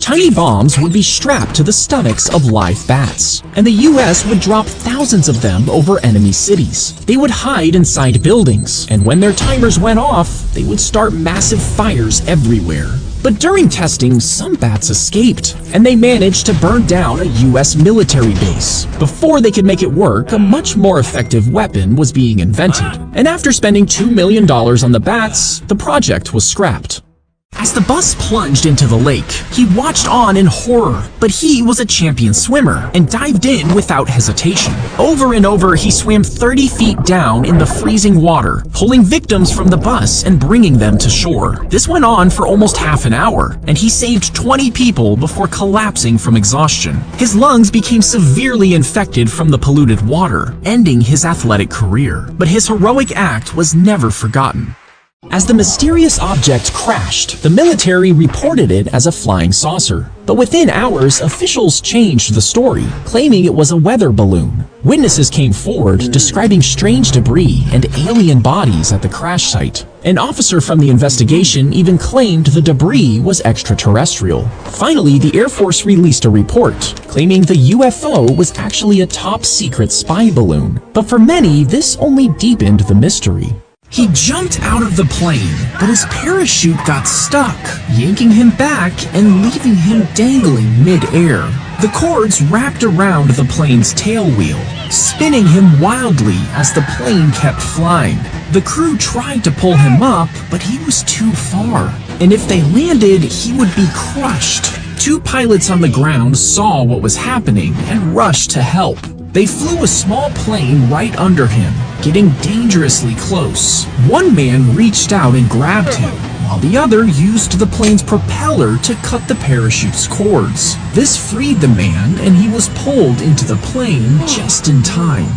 Tiny bombs would be strapped to the stomachs of live bats, and the US would drop thousands of them over enemy cities. They would hide inside buildings, and when their timers went off, they would start massive fires everywhere. But during testing, some bats escaped, and they managed to burn down a US military base. Before they could make it work, a much more effective weapon was being invented. And after spending $2 million on the bats, the project was scrapped. As the bus plunged into the lake, he watched on in horror, but he was a champion swimmer and dived in without hesitation. Over and over, he swam 30 feet down in the freezing water, pulling victims from the bus and bringing them to shore. This went on for almost half an hour, and he saved 20 people before collapsing from exhaustion. His lungs became severely infected from the polluted water, ending his athletic career. But his heroic act was never forgotten. As the mysterious object crashed, the military reported it as a flying saucer. But within hours, officials changed the story, claiming it was a weather balloon. Witnesses came forward, describing strange debris and alien bodies at the crash site. An officer from the investigation even claimed the debris was extraterrestrial. Finally, the Air Force released a report, claiming the UFO was actually a top-secret spy balloon. But for many, this only deepened the mystery. He jumped out of the plane, but his parachute got stuck, yanking him back and leaving him dangling mid-air. The cords wrapped around the plane's tail wheel, spinning him wildly as the plane kept flying. The crew tried to pull him up, but he was too far, and if they landed, he would be crushed. Two pilots on the ground saw what was happening and rushed to help. They flew a small plane right under him, getting dangerously close. One man reached out and grabbed him, while the other used the plane's propeller to cut the parachute's cords. This freed the man, and he was pulled into the plane just in time.